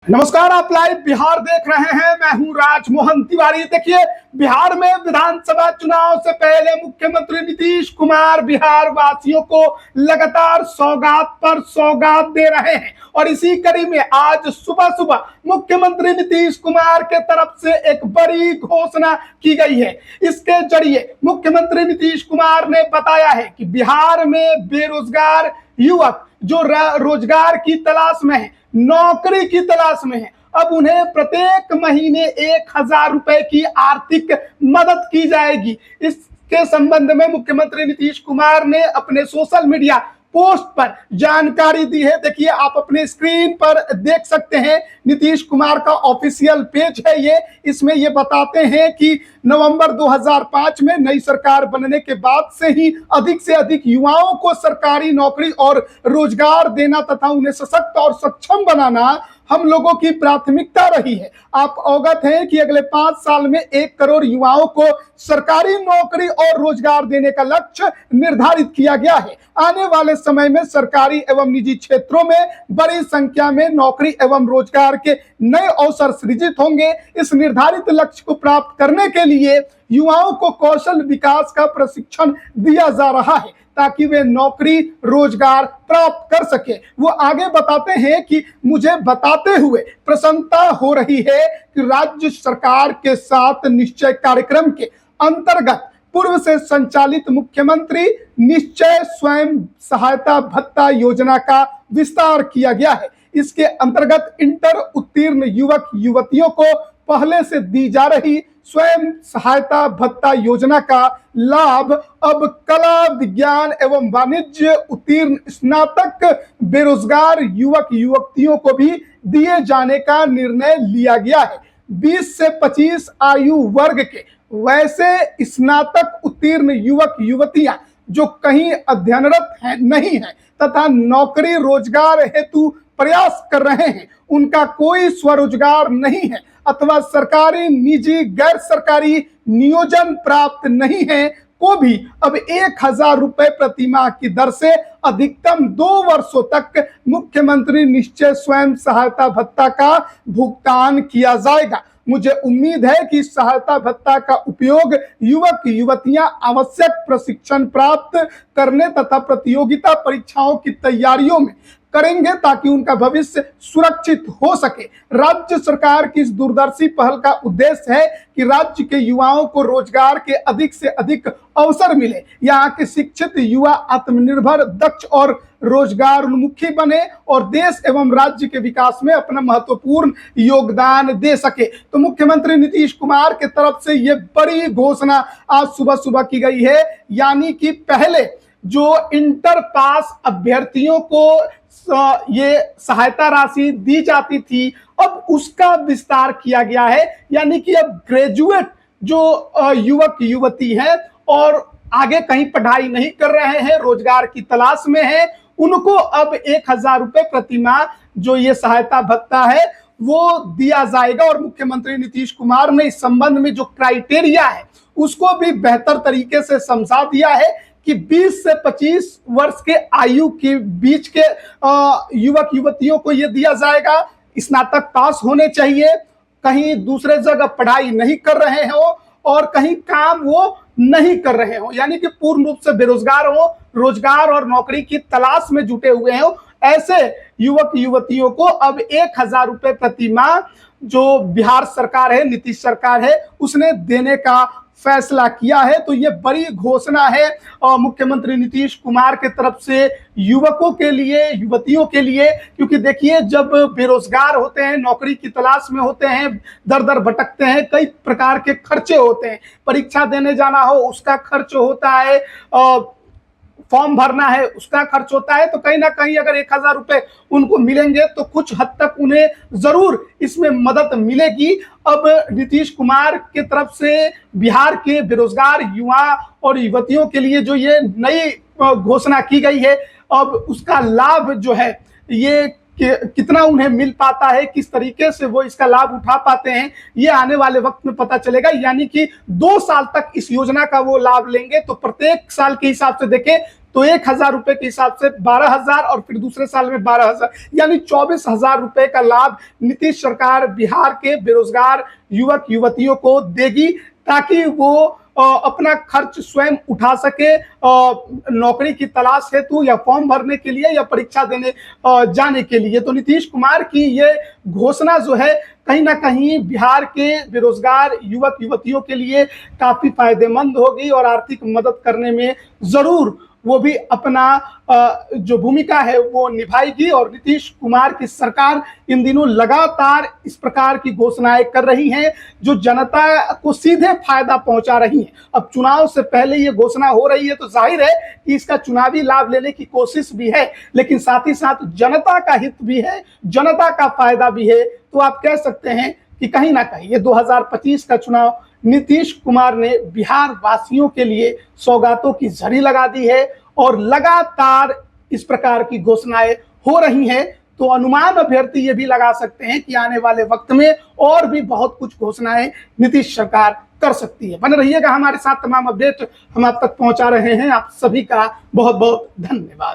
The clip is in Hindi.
नमस्कार, आप लाइव बिहार देख रहे हैं। मैं हूं राजमोहन तिवारी। देखिए, बिहार में विधानसभा चुनाव से पहले मुख्यमंत्री नीतीश कुमार बिहार वासियों को लगातार सौगात पर सौगात दे रहे हैं और इसी कड़ी में आज सुबह सुबह मुख्यमंत्री नीतीश कुमार के तरफ से एक बड़ी घोषणा की गई है। इसके जरिए मुख्यमंत्री नीतीश कुमार ने बताया है कि बिहार में बेरोजगार युवक जो रोजगार की तलाश में है, नौकरी की तलाश में है, अब उन्हें प्रत्येक महीने 1,000 रुपए की आर्थिक मदद की जाएगी। इसके संबंध में मुख्यमंत्री नीतीश कुमार ने अपने सोशल मीडिया पोस्ट पर जानकारी दी है। देखिए, आप अपने स्क्रीन पर देख सकते हैं, नीतीश कुमार का ऑफिशियल पेज है ये। इसमें ये बताते हैं कि नवंबर 2005 में नई सरकार बनने के बाद से अधिक युवाओं को सरकारी नौकरी और रोजगार देना तथा उन्हें सशक्त और सक्षम बनाना हम लोगों की प्राथमिकता रही है। आप अवगत हैं कि अगले 5 साल में 1 करोड़ युवाओं को सरकारी नौकरी और रोजगार देने का लक्ष्य निर्धारित किया गया है। आने वाले समय में सरकारी एवं निजी क्षेत्रों में बड़ी संख्या में नौकरी एवं रोजगार के नए अवसर सृजित होंगे। इस निर्धारित लक्ष्य को प्राप्त करने के लिए युवाओं को कौशल विकास का प्रशिक्षण दिया जा रहा है ताकि वे नौकरी रोजगार प्राप्त कर सके। वो आगे बताते हैं कि मुझे बताते हुए प्रसन्नता हो रही है कि राज्य सरकार के साथ निश्चय कार्यक्रम के अंतर्गत पूर्व से संचालित मुख्यमंत्री निश्चय स्वयं सहायता भत्ता योजना का विस्तार किया गया है। इसके अंतर्गत इंटर उत्तीर्ण युवक युवतियों को पहले से दी जा रही स्वयं सहायता भत्ता योजना का लाभ अब कला विज्ञान एवं वाणिज्य उत्तीर्ण स्नातक बेरोजगार युवक युवतियों को भी दिए जाने का निर्णय लिया गया है। 20 से 25 आयु वर्ग के वैसे स्नातक उत्तीर्ण युवक युवतियां जो कहीं अध्ययनरत नहीं है तथा नौकरी रोजगार हेतु प्रयास कर रहे हैं, उनका कोई स्वरोजगार नहीं है अथवा सरकारी निजी गैर सरकारी नियोजन प्राप्त नहीं है को भी अब 1,000 रुपए प्रति माह की दर से अधिकतम 2 वर्षों तक मुख्यमंत्री निश्चय स्वयं सहायता भत्ता का भुगतान किया जाएगा। मुझे उम्मीद है कि सहायता भत्ता का उपयोग युवक युवतियां आवश्यक प्रशिक्षण प्राप्त करने तथा प्रतियोगिता परीक्षाओं की तैयारियों में करेंगे ताकि उनका भविष्य सुरक्षित हो सके। राज्य सरकार की इस दूरदर्शी पहल का उद्देश्य है कि राज्य के युवाओं को रोजगार के अधिक से अधिक अवसर मिले, यहाँ के शिक्षित युवा आत्मनिर्भर, दक्ष और रोजगार उन्मुखी बने और देश एवं राज्य के विकास में अपना महत्वपूर्ण योगदान दे सके। तो मुख्यमंत्री नीतीश कुमार के तरफ से ये बड़ी घोषणा आज सुबह सुबह की गई है, यानी कि पहले जो इंटर पास अभ्यर्थियों को ये सहायता राशि दी जाती थी, अब उसका विस्तार किया गया है। यानी कि अब ग्रेजुएट जो युवक युवती हैं और आगे कहीं पढ़ाई नहीं कर रहे हैं, रोजगार की तलाश में हैं, उनको अब 1,000 रुपए प्रति माह जो ये सहायता भत्ता है वो दिया जाएगा। और मुख्यमंत्री नीतीश कुमार ने इस संबंध में जो क्राइटेरिया है उसको भी बेहतर तरीके से समझा दिया है कि 20 से 25 वर्ष के आयु के बीच के युवक युवतियों को यह दिया जाएगा। स्नातक पास होने चाहिए, कहीं दूसरे जगह पढ़ाई नहीं कर रहे हो और कहीं काम वो नहीं कर रहे हो, यानी कि पूर्ण रूप से बेरोजगार हो, रोजगार और नौकरी की तलाश में जुटे हुए हो। ऐसे युवक युवतियों को अब 1,000 रुपए प्रति माह जो बिहार सरकार है, नीतीश सरकार है, उसने देने का फैसला किया है। तो ये बड़ी घोषणा है मुख्यमंत्री नीतीश कुमार के तरफ से युवकों के लिए, युवतियों के लिए। क्योंकि देखिए, जब बेरोजगार होते हैं, नौकरी की तलाश में होते हैं, दर दर भटकते हैं, कई प्रकार के खर्चे होते हैं। परीक्षा देने जाना हो उसका खर्च होता है, फॉर्म भरना है उसका खर्च होता है। तो कहीं ना कहीं अगर 1,000 रुपए उनको मिलेंगे तो कुछ हद तक उन्हें जरूर इसमें मदद मिलेगी। अब नीतीश कुमार की तरफ से बिहार के बेरोजगार युवा और युवतियों के लिए जो ये नई घोषणा की गई है, अब उसका लाभ जो है ये कितना उन्हें मिल पाता है, किस तरीके से वो इसका लाभ उठा पाते हैं, ये आने वाले वक्त में पता चलेगा। यानी कि 2 साल तक इस योजना का वो लाभ लेंगे। तो प्रत्येक साल के हिसाब से देखें तो 1,000 रुपए के हिसाब से 12,000 और फिर दूसरे साल में 12,000, यानी 24,000 रुपए का लाभ नीतीश सरकार बिहार के बेरोजगार युवक युवतियों को देगी, ताकि वो अपना खर्च स्वयं उठा सके नौकरी की तलाश हेतु या फॉर्म भरने के लिए या परीक्षा देने जाने के लिए। तो नीतीश कुमार की ये घोषणा जो है कहीं ना कहीं बिहार के बेरोजगार युवक युवतियों के लिए काफी फायदेमंद होगी और आर्थिक मदद करने में जरूर वो भी अपना जो भूमिका है वो निभाएगी। और नीतीश कुमार की सरकार इन दिनों लगातार इस प्रकार की घोषणाएं कर रही हैं जो जनता को सीधे फायदा पहुंचा रही हैं। अब चुनाव से पहले ये घोषणा हो रही है तो जाहिर है कि इसका चुनावी लाभ लेने की कोशिश भी है, लेकिन साथ ही साथ जनता का हित भी है, जनता का फायदा भी है। तो आप कह सकते हैं कि कहीं ना कहीं ये 2025 का चुनाव नीतीश कुमार ने बिहार वासियों के लिए सौगातों की झड़ी लगा दी है और लगातार इस प्रकार की घोषणाएं हो रही हैं। तो अनुमान अभ्यर्थी ये भी लगा सकते हैं कि आने वाले वक्त में और भी बहुत कुछ घोषणाएं नीतीश सरकार कर सकती है। बने रहिएगा हमारे साथ, तमाम अपडेट हम आप तक पहुंचा रहे हैं। आप सभी का बहुत बहुत धन्यवाद।